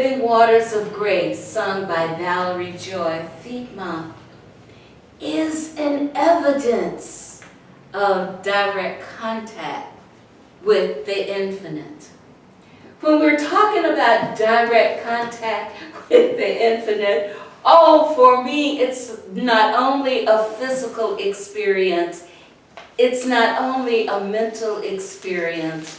Living Waters of Grace, sung by Carolyn J, is an evidence of direct contact with the infinite. When we're talking about direct contact with the infinite, for me, it's not only a physical experience, it's not only a mental experience,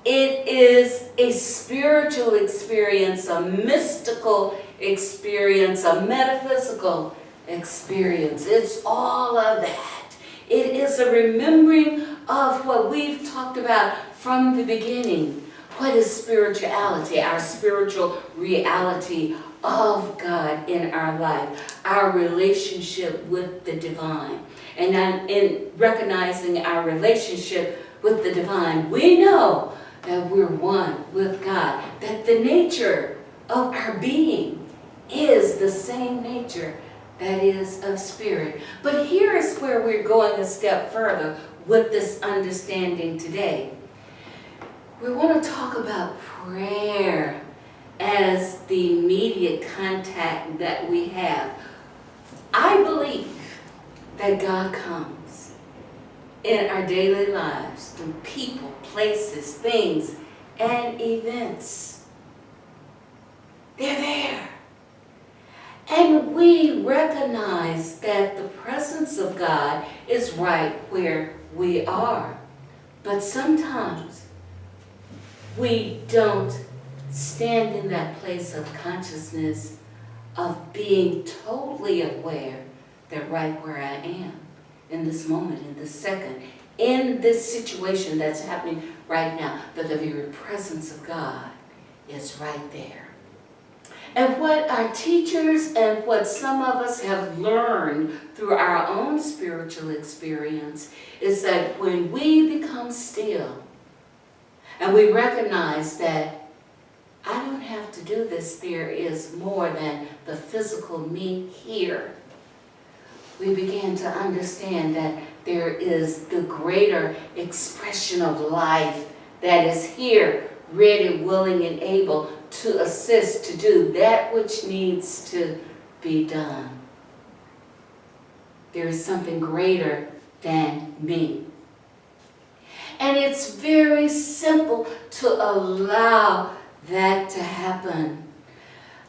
it is a spiritual experience, a mystical experience, a metaphysical experience. It's all of that. It is a remembering of what we've talked about from the beginning. What is spirituality? Our spiritual reality of God in our life, our relationship with the divine. And in recognizing our relationship with the divine, we know that we're one with God, that the nature of our being is the same nature that is of spirit. But here is where we're going a step further with this understanding today. We want to talk about prayer as the immediate contact that we have. I believe that God comes in our daily lives through people, places, things, and events. They're there. And we recognize that the presence of God is right where we are. But sometimes we don't stand in that place of consciousness of being totally aware that right where I am, in this moment, in this second, in this situation that's happening right now, that the very presence of God is right there. And what our teachers and what some of us have learned through our own spiritual experience is that when we become still and we recognize that I don't have to do this, there is more than the physical me here, we begin to understand that there is the greater expression of life that is here, ready, willing, and able to assist to do that which needs to be done. There is something greater than me. And it's very simple to allow that to happen.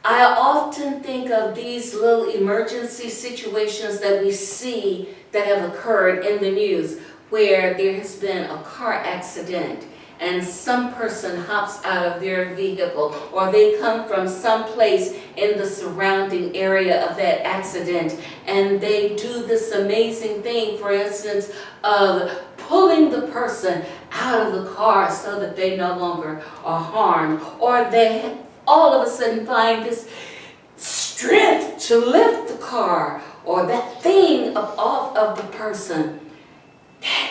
I often think of these little emergency situations that we see that have occurred in the news, where there has been a car accident and some person hops out of their vehicle, or they come from some place in the surrounding area of that accident, and they do this amazing thing, for instance, of pulling the person out of the car so that they no longer are harmed, or they all of a sudden find this strength to lift the car or that thing off of the person. That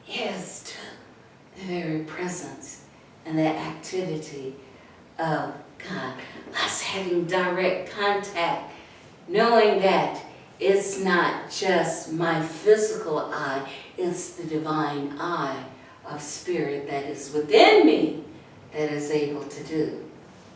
is to the very presence and the activity of God. Us having direct contact, knowing that it's not just my physical eye, it's the divine eye of spirit that is within me that is able to do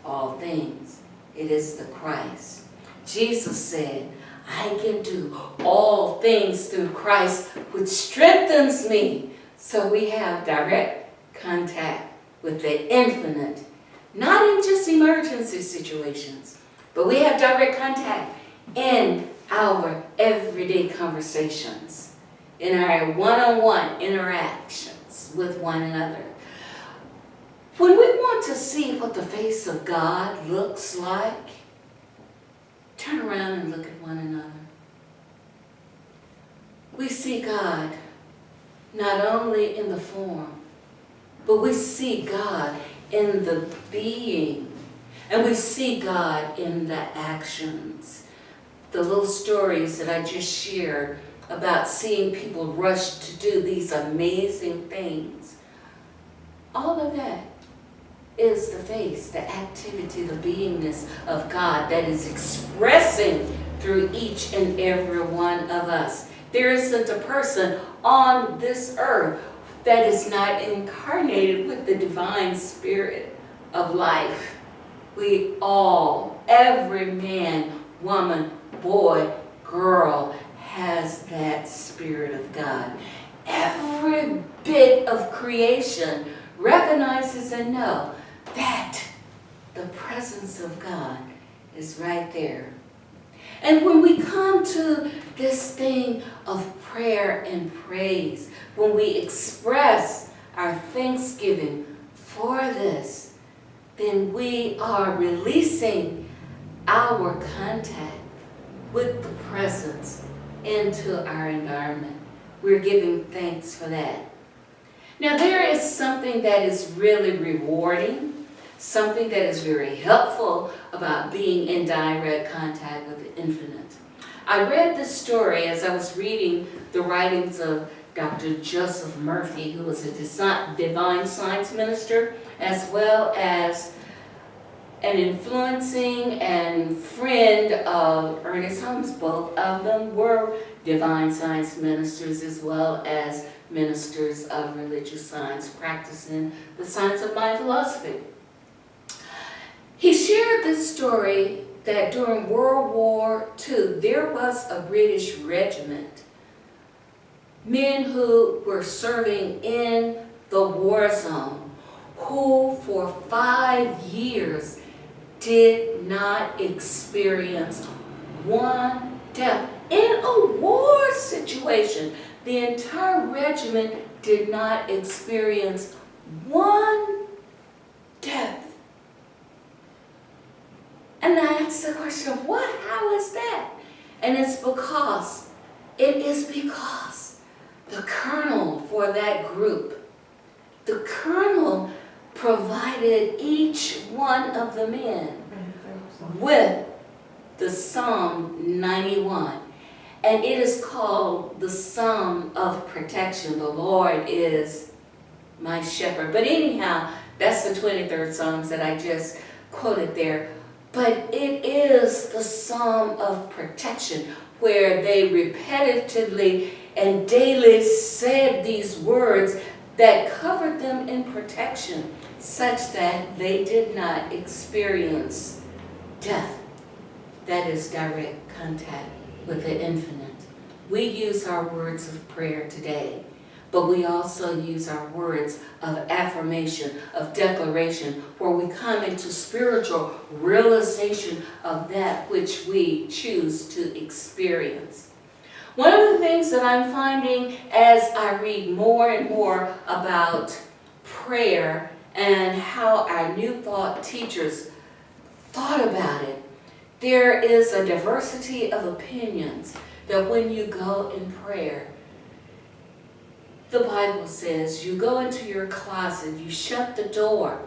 all things. It is the Christ. Jesus said, I can do all things through Christ, which strengthens me. So we have direct contact with the infinite, not in just emergency situations, but we have direct contact in our everyday conversations, in our one-on-one interactions with one another. When we want to see what the face of God looks like, turn around and look at one another. We see God not only in the form, but we see God in the being, and we see God in the actions. The little stories that I just shared about seeing people rush to do these amazing things, all of that is the face, the activity, the beingness of God that is expressing through each and every one of us. There isn't a person on this earth that is not incarnated with the divine spirit of life, we all, every man, woman, boy, girl, has that Spirit of God. Every bit of creation recognizes and knows that the presence of God is right there. And when we come to this thing of prayer and praise, when we express our thanksgiving for this, then we are releasing our contact with the presence into our environment. We're giving thanks for that. Now, there is something that is really rewarding, something that is very helpful about being in direct contact with the infinite. I read this story as I was reading the writings of Dr. Joseph Murphy, who was a divine science minister, as well as an influencing and friend of Ernest Holmes. Both of them were divine science ministers as well as ministers of religious science, practicing the science of mind philosophy. He shared this story that during World War II, there was a British regiment, men who were serving in the war zone, who for 5 years did not experience one death. In a war situation, the entire regiment did not experience one death. And I asked the question, what? How is that? And it is because the colonel for that group, the colonel provided each one of the men with the Psalm 91. And it is called the Psalm of Protection. The Lord is my shepherd. But anyhow, that's the 23rd Psalms that I just quoted there. But it is the Psalm of Protection, where they repetitively and daily said these words that covered them in protection, such that they did not experience death. That is direct contact with the infinite. We use our words of prayer today, but we also use our words of affirmation, of declaration, where we come into spiritual realization of that which we choose to experience. One of the things that I'm finding as I read more and more about prayer and how our New Thought teachers thought about it, there is a diversity of opinions that when you go in prayer, the Bible says you go into your closet, you shut the door,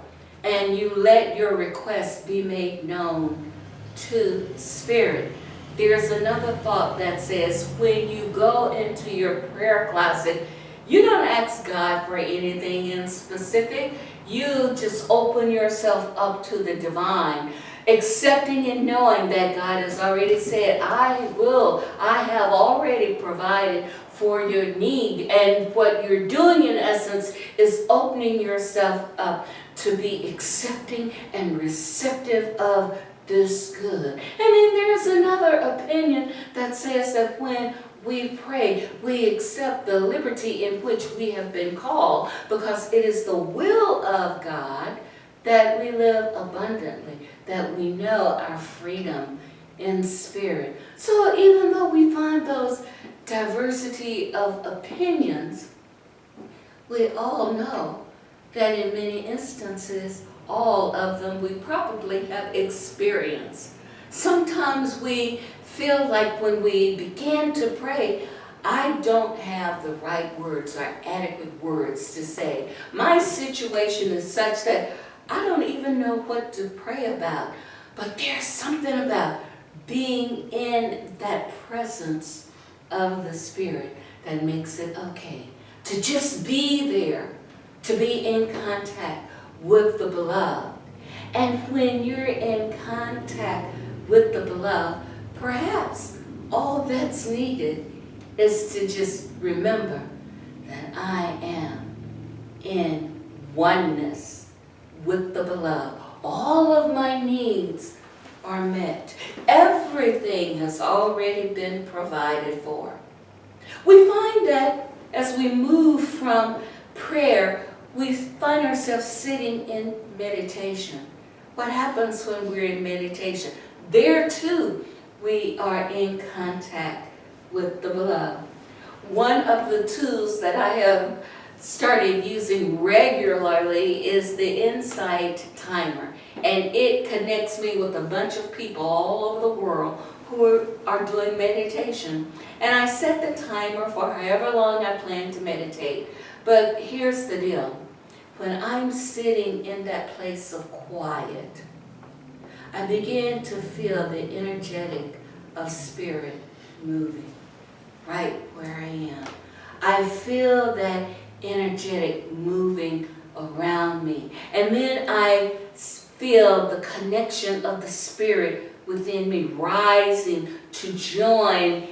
and you let your request be made known to Spirit. There's another thought that says when you go into your prayer closet, you don't ask God for anything in specific. You just open yourself up to the divine, accepting and knowing that God has already said, I have already provided for your need. And what you're doing in essence is opening yourself up to be accepting and receptive of this good. And then there's another opinion that says that when we pray, we accept the liberty in which we have been called, because it is the will of God that we live abundantly, that we know our freedom in spirit. So even though we find those diversity of opinions, we all know that in many instances, all of them we probably have experienced. Sometimes we feel like when we begin to pray, I don't have the right words or adequate words to say. My situation is such that I don't even know what to pray about. But there's something about being in that presence of the Spirit that makes it okay to just be there, to be in contact with the beloved. And when you're in contact with the beloved, perhaps all that's needed is to just remember that I am in oneness with the beloved. All of my needs are met. Everything has already been provided for. We find that as we move from prayer, we find ourselves sitting in meditation. What happens when we're in meditation? There too, we are in contact with the beloved. One of the tools that I have started using regularly is the Insight Timer. And it connects me with a bunch of people all over the world who are doing meditation. And I set the timer for however long I plan to meditate. But here's the deal. When I'm sitting in that place of quiet, I begin to feel the energetic of spirit moving right where I am. I feel that energetic moving around me. And then I feel the connection of the spirit within me rising to join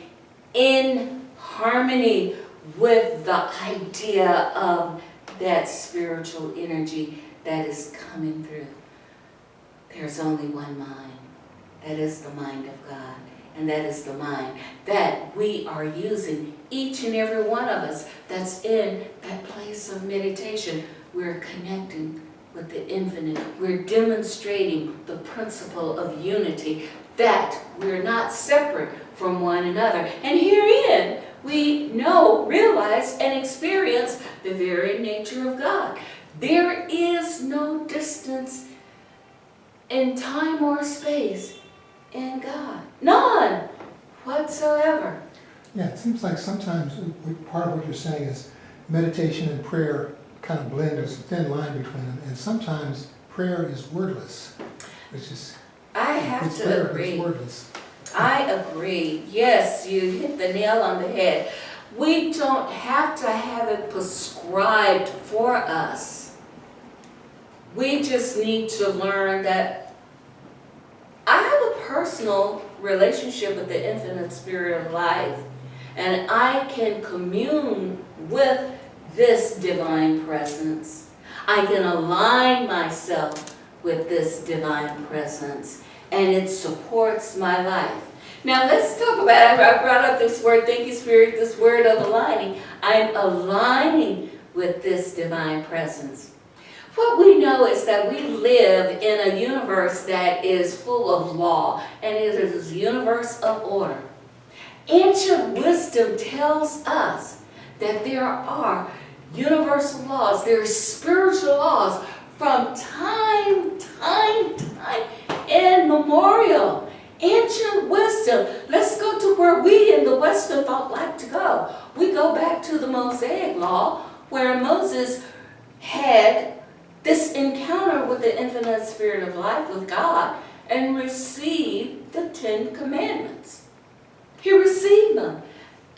in harmony with the idea of that spiritual energy that is coming through. There's only one mind. That is the mind of God. And that is the mind that we are using, each and every one of us that's in that place of meditation. We're connecting with the infinite. We're demonstrating the principle of unity, that we're not separate from one another. And herein, we know, realize, and experience the very nature of God. There is no distance in time or space in God. None whatsoever. Yeah, it seems like sometimes part of what you're saying is meditation and prayer kind of blend. There's a thin line between them. And sometimes prayer is wordless, which is... I have to agree. It's wordless. I agree. Yes, you hit the nail on the head. We don't have to have it prescribed for us. We just need to learn that I have a personal relationship with the infinite spirit of life, and I can commune with this divine presence. I can align myself with this divine presence, and it supports my life. Now let's talk about, I brought up this word, thank you Spirit, this word of aligning. I'm aligning with this divine presence. What we know is that we live in a universe that is full of law, and it is a universe of order. Ancient wisdom tells us that there are universal laws, there are spiritual laws from time immemorial. Ancient wisdom. Let's go to where we in the Western thought like to go. We go back to the Mosaic Law, where Moses had this encounter with the infinite spirit of life with God and received the 10 Commandments. He received them.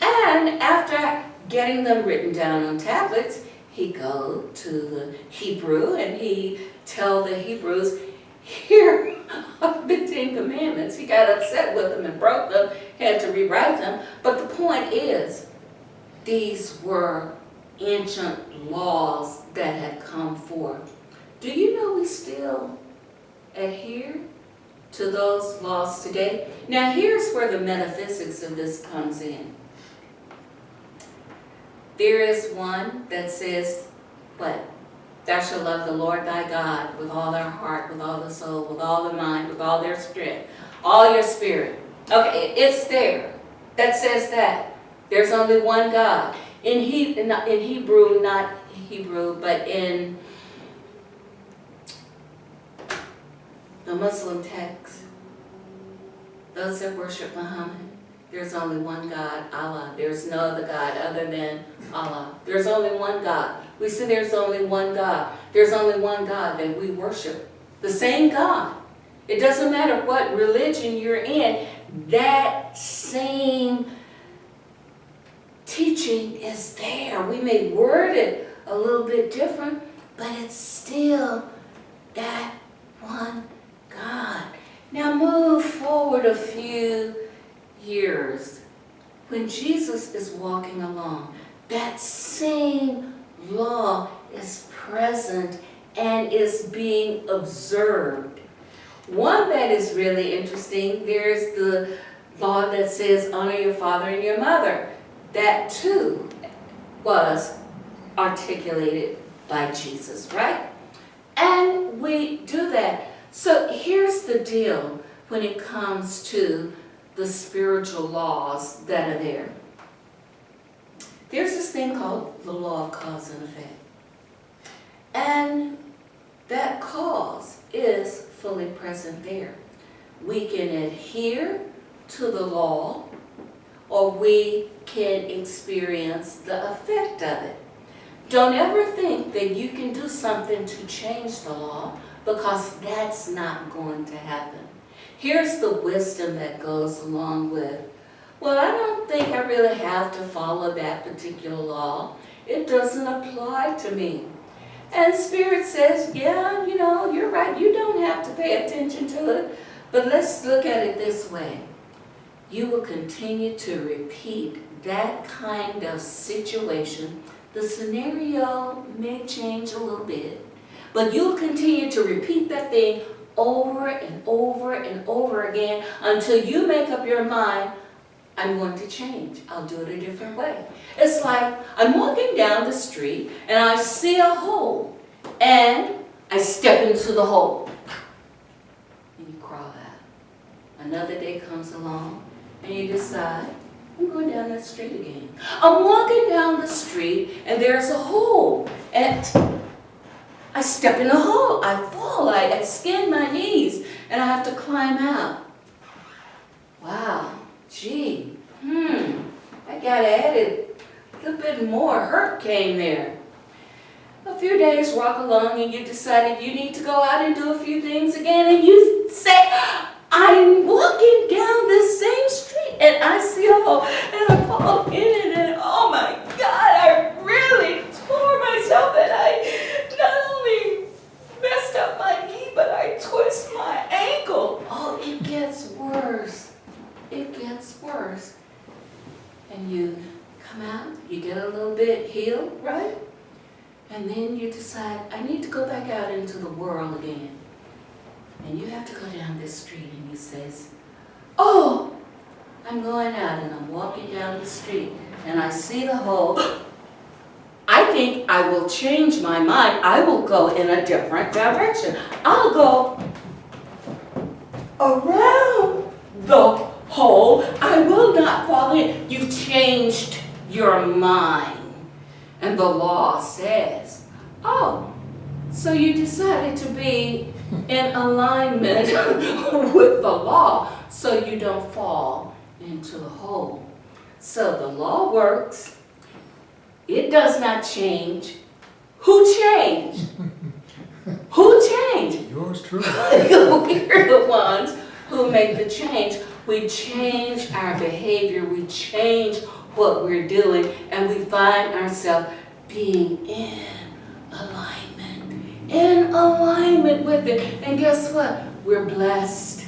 And after getting them written down on tablets, he go to the Hebrew and he tell the Hebrews, here are the 10 Commandments. He got upset with them and broke them, had to rewrite them. But the point is, these were ancient laws that had come forth. Do you know we still adhere to those laws today? Now here's where the metaphysics of this comes in. There is one that says, what? Thou shalt love the Lord thy God with all their heart, with all the soul, with all the mind, with all their strength, all your spirit. Okay, it's there. That says that. There's only one God. In Hebrew, not Hebrew, but in the Muslim text, those that worship Muhammad, there's only one God, Allah. There's no other God other than Allah. There's only one God. We say there's only one God. There's only one God that we worship. The same God. It doesn't matter what religion you're in, that same teaching is there. We may word it a little bit different, but it's still that one God. Now move forward a few years. When Jesus is walking along, that same law is present and is being observed. One that is really interesting, there's the law that says honor your father and your mother. That too was articulated by Jesus, right? And we do that. So here's the deal when it comes to the spiritual laws that are there. There's this thing called the law of cause and effect. And that cause is fully present there. We can adhere to the law, or we can experience the effect of it. Don't ever think that you can do something to change the law, because that's not going to happen. Here's the wisdom that goes along with, well, I don't think I really have to follow that particular law. It doesn't apply to me. And Spirit says, yeah, you're right. You don't have to pay attention to it. But let's look at it this way. You will continue to repeat that kind of situation. The scenario may change a little bit, but you'll continue to repeat that thing over and over and over again until you make up your mind, I'm going to change. I'll do it a different way. It's like I'm walking down the street and I see a hole and I step into the hole. And you crawl out. Another day comes along and you decide, I'm going down that street again. I'm walking down the street and there's a hole and I step in the hole. I fall. I skin my knees and I have to climb out. Wow. Gee, I got added a little bit more. Hurt came there. A few days walk along and you decided you need to go out and do a few things again, and you say, I'm walking down this same street and I see a hole and I fall in it and oh my God, I really tore myself and I not only messed up my knee, but I twist my ankle. Oh, it gets worse. It gets worse. And you come out, you get a little bit healed, right? And then you decide, I need to go back out into the world again. And you have to go down this street and you says, oh, I'm going out and I'm walking down the street and I see the hole. I think I will change my mind. I will go in a different direction. I'll go around the hole. I will not fall in. You've changed your mind. And the law says, oh, so you decided to be in alignment with the law so you don't fall into the hole. So the law works. It does not change. Who changed? Who changed? Yours truly. We're the ones who make the change. We change our behavior. We change what we're doing. And we find ourselves being in alignment. In alignment with it. And guess what? We're blessed.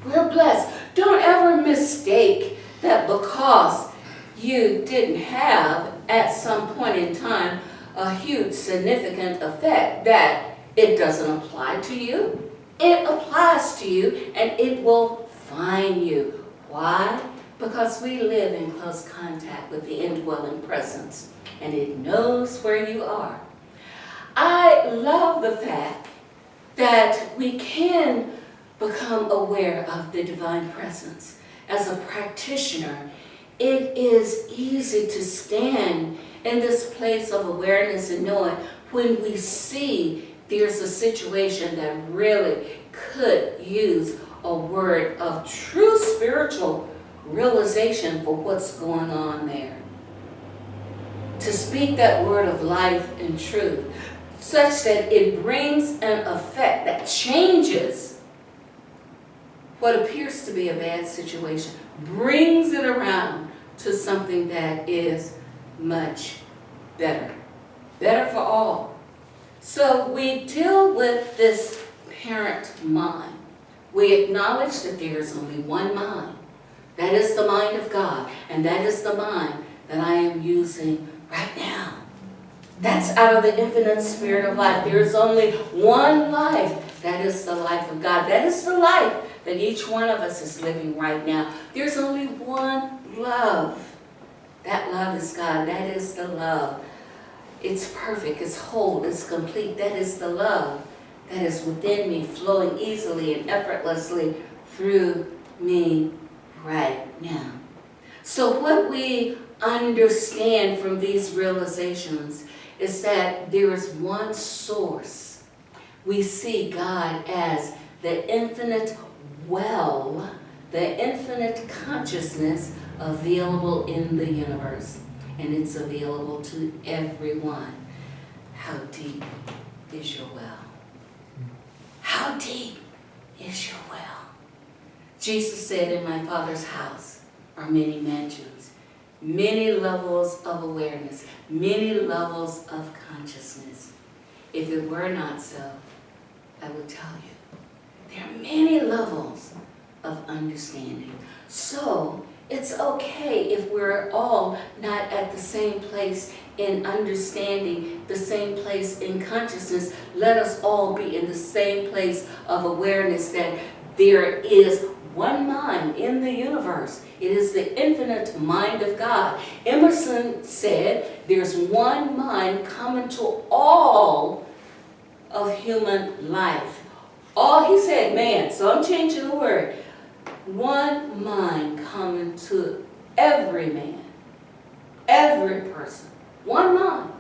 We're blessed. Don't ever mistake that because you didn't have at some point in time a huge significant effect that it doesn't apply to you. It applies to you and it will find you. Why? Because we live in close contact with the indwelling presence and it knows where you are. I love the fact that we can become aware of the divine presence. As a practitioner, it is easy to stand in this place of awareness and knowing when we see there's a situation that really could use a word of true spiritual realization for what's going on there. To speak that word of life and truth, such that it brings an effect that changes what appears to be a bad situation, brings it around to something that is much better. Better for all. So we deal with this parent mind. We acknowledge that there is only one mind. That is the mind of God. And that is the mind that I am using right now. That's out of the infinite spirit of life. There is only one life. That is the life of God. That is the life that each one of us is living right now. There's only one love. That love is God. That is the love. It's perfect. It's whole. It's complete. That is the love that is within me, flowing easily and effortlessly through me right now. So what we understand from these realizations is that there is one source. We see God as the infinite well, the infinite consciousness available in the universe. And it's available to everyone. How deep is your well? How deep is your well? Jesus said, in my Father's house are many mansions, many levels of awareness, many levels of consciousness. If it were not so, I would tell you, there are many levels of understanding. So it's okay if we're all not at the same place in understanding, the same place in consciousness. Let us all be in the same place of awareness that there is one mind in the universe. It is the infinite mind of God. Emerson said there's one mind common to all of human life. All, he said man, so I'm changing the word. One mind common to every man, every person. One mind.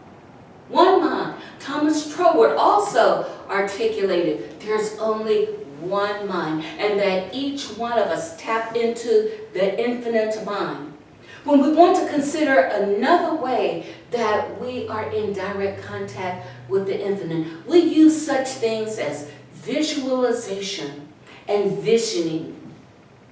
One mind. Thomas Troward also articulated there's only one mind, and that each one of us tap into the infinite mind. When we want to consider another way that we are in direct contact with the infinite, we use such things as visualization and visioning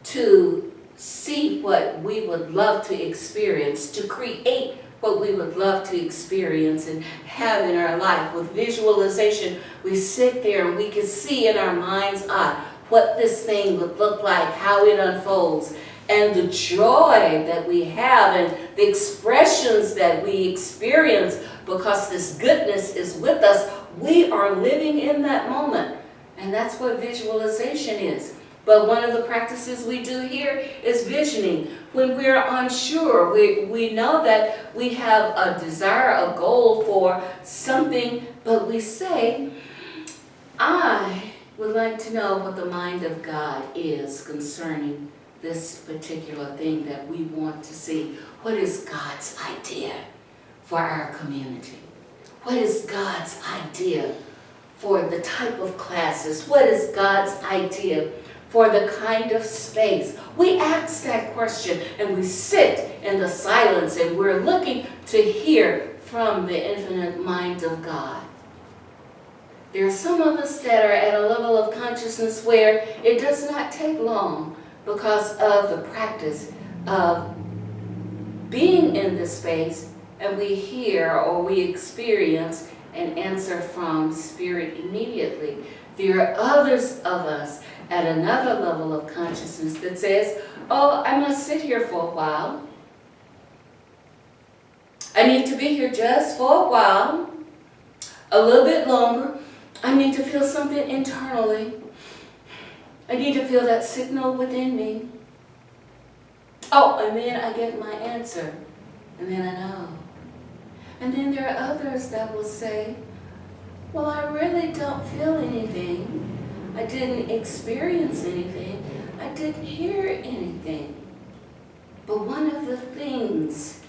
to see what we would love to experience, to create what we would love to experience and have in our life. With visualization, we sit there and we can see in our mind's eye what this thing would look like, how it unfolds, and the joy that we have and the expressions that we experience because this goodness is with us. We are living in that moment, and that's what visualization is. But one of the practices we do here is visioning. When we're unsure, we know that we have a desire, a goal for something, but we say, I would like to know what the mind of God is concerning this particular thing that we want to see. What is God's idea for our community? What is God's idea for the type of classes? What is God's idea for the kind of space? We ask that question and we sit in the silence and we're looking to hear from the infinite mind of God. There are some of us that are at a level of consciousness where it does not take long because of the practice of being in this space, and we hear or we experience an answer from Spirit immediately. There are others of us at another level of consciousness that says, oh, I must sit here for a while. I need to be here just for a while, a little bit longer. I need to feel something internally. I need to feel that signal within me. Oh, and then I get my answer, and then I know. And then there are others that will say, well, I really don't feel anything. I didn't experience anything. I didn't hear anything. But one of the things,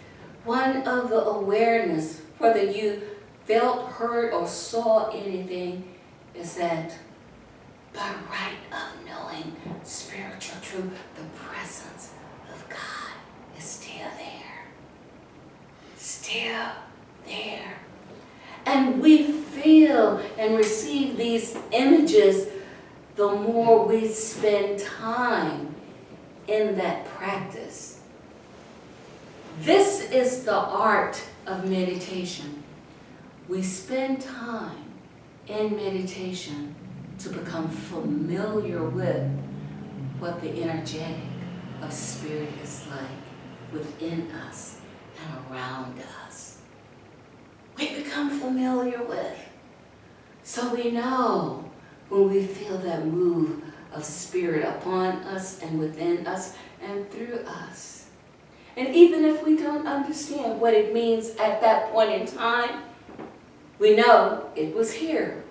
one of the awareness, whether you felt, heard, or saw anything, is that by right of knowing spiritual truth, the presence of God is still there. Still there. And we feel and receive these images the more we spend time in that practice. This is the art of meditation. We spend time in meditation to become familiar with what the energetic of spirit is like within us and around us. we become familiar with. So we know when we feel that move of spirit upon us and within us and through us. And even if we don't understand what it means at that point in time, we know it was here.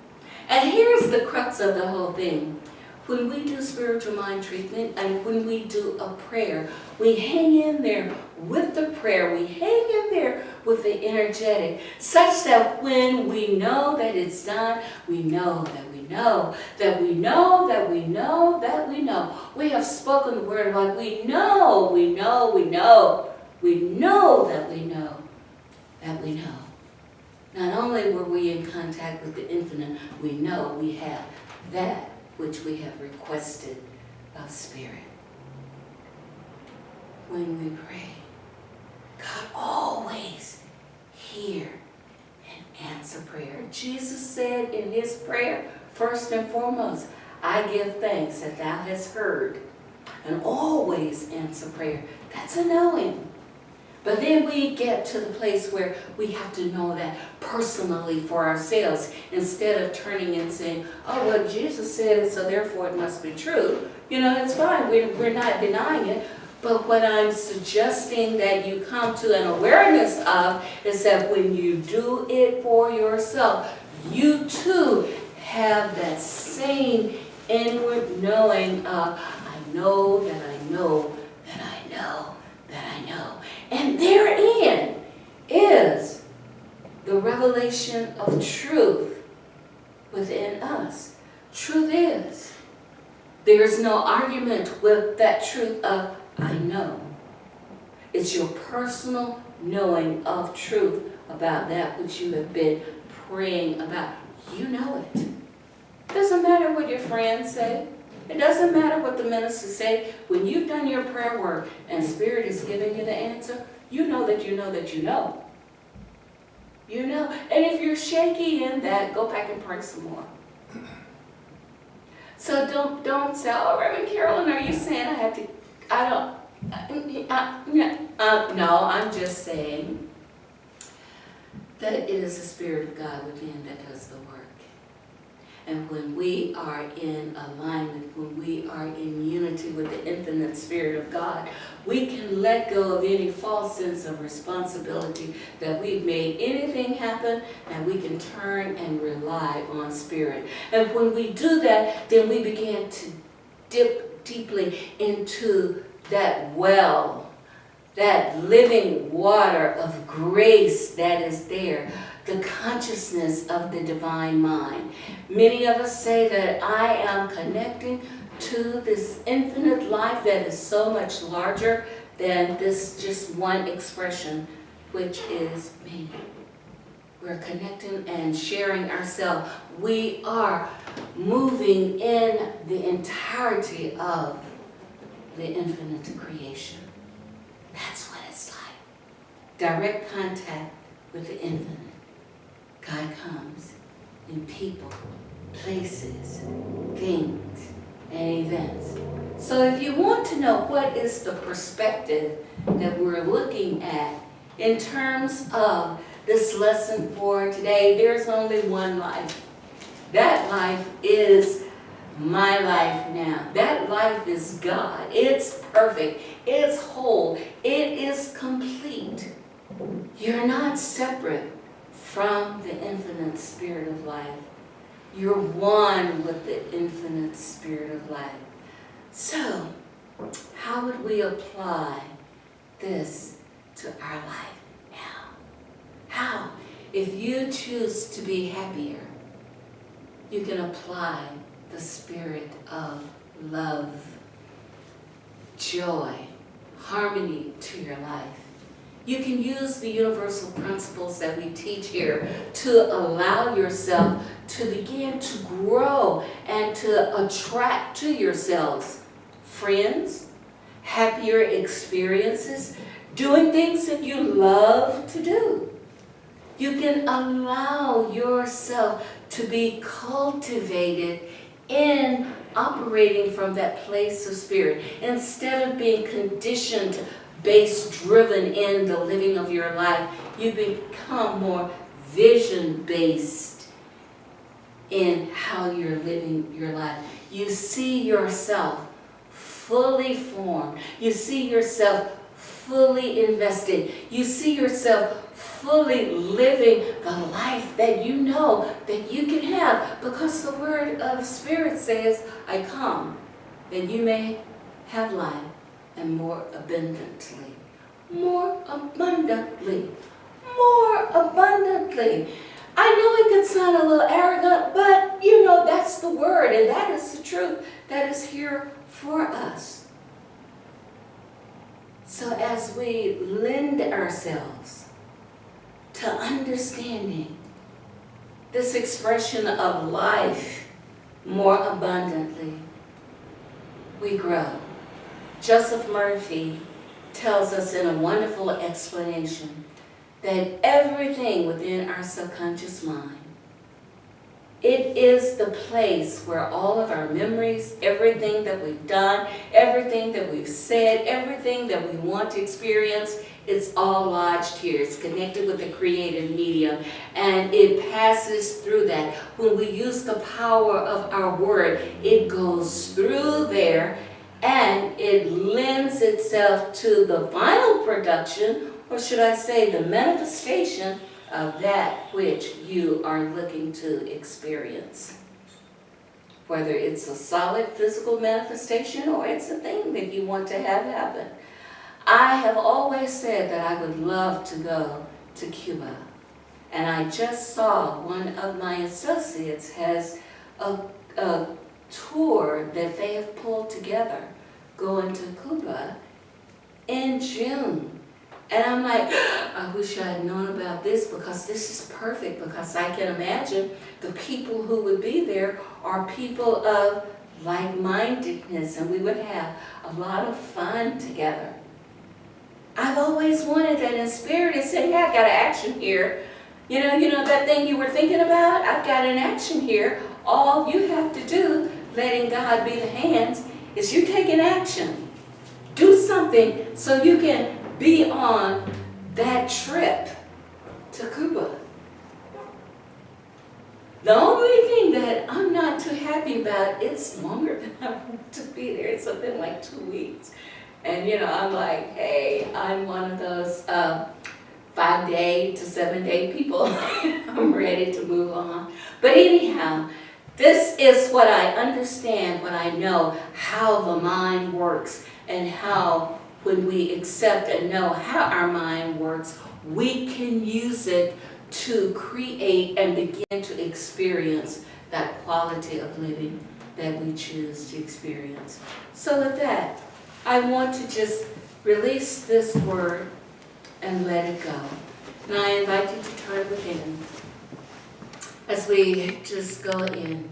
And here's the crux of the whole thing. When we do spiritual mind treatment and when we do a prayer, we hang in there with the prayer, we hang in there with the energetic, such that when we know that it's done, we know that we know, that we know, that we know, that we know. We have spoken the word of God. We know, we know, we know. We know that we know, that we know. Not only were we in contact with the infinite, we know we have that which we have requested of Spirit. When we pray, God always hear and answer prayer. Jesus said in his prayer, first and foremost, I give thanks that thou hast heard and always answer prayer. That's a knowing. But then we get to the place where we have to know that personally for ourselves instead of turning and saying, oh, well, Jesus said it, so therefore it must be true. You know, it's fine. We're not denying it. But what I'm suggesting that you come to an awareness of is that when you do it for yourself, you too have that same inward knowing of, I know that I know that I know that I know. And therein is the revelation of truth within us. Truth is, there is no argument with that truth of I know. It's your personal knowing of truth about that which you have been praying about. You know it. It doesn't matter what your friends say. It doesn't matter what the ministers say. When you've done your prayer work and Spirit is giving you the answer, you know that you know that you know. You know. And if you're shaky in that, go back and pray some more. So don't say, oh, Reverend Carolyn, are you saying I have to, no, I'm just saying that it is the Spirit of God within that does the work. And when we are in alignment, when we are in unity with the infinite Spirit of God, we can let go of any false sense of responsibility that we've made anything happen, and we can turn and rely on Spirit. And when we do that, then we begin to dip deeply into that well, that living water of grace that is there. The consciousness of the divine mind. Many of us say that I am connecting to this infinite life that is so much larger than this just one expression, which is me. We're connecting and sharing ourselves. We are moving in the entirety of the infinite creation. That's what it's like. Direct contact with the infinite. God comes in people, places, things, and events. So if you want to know what is the perspective that we're looking at in terms of this lesson for today, there's only one life. That life is my life now. That life is God. It's perfect. It's whole. It is complete. You're not separate from the infinite Spirit of life. You're one with the infinite Spirit of life. So, how would we apply this to our life now? How? If you choose to be happier, you can apply the spirit of love, joy, harmony to your life. You can use the universal principles that we teach here to allow yourself to begin to grow and to attract to yourselves friends, happier experiences, doing things that you love to do. You can allow yourself to be cultivated in operating from that place of spirit instead of being conditioned base driven in the living of your life. You become more vision-based in how you're living your life. You see yourself fully formed. You see yourself fully invested. You see yourself fully living the life that you know that you can have, because the word of Spirit says, I come that you may have life and more abundantly. More abundantly. More abundantly. I know it can sound a little arrogant, but you know, that's the word, and that is the truth that is here for us. So as we lend ourselves to understanding this expression of life more abundantly, we grow. Joseph Murphy tells us in a wonderful explanation that everything within our subconscious mind, it is the place where all of our memories, everything that we've done, everything that we've said, everything that we want to experience, it's all lodged here. It's connected with the creative medium, and it passes through that. When we use the power of our word, it goes through there, and it lends itself to the final production, or should I say the manifestation of that which you are looking to experience. Whether it's a solid physical manifestation or it's a thing that you want to have happen. I have always said that I would love to go to Cuba. And I just saw one of my associates has a tour that they have pulled together going to Cuba in June. And I'm like, I wish I had known about this, because this is perfect, because I can imagine the people who would be there are people of like-mindedness, and we would have a lot of fun together. I've always wanted that in spirit and say, yeah, I've got an action here. You know that thing you were thinking about? I've got an action here. All you have to do, letting God be the hands, is you take an action. Do something so you can be on that trip to Cuba. The only thing that I'm not too happy about, it's longer than I want to be there. It's something like 2 weeks. And I'm like, hey, I'm one of those 5-day to 7-day people. I'm ready to move on. But anyhow, this is what I understand, what I know, how the mind works, and how when we accept and know how our mind works, we can use it to create and begin to experience that quality of living that we choose to experience. So with that, I want to just release this word and let it go. And I invite you to turn within as we just go in.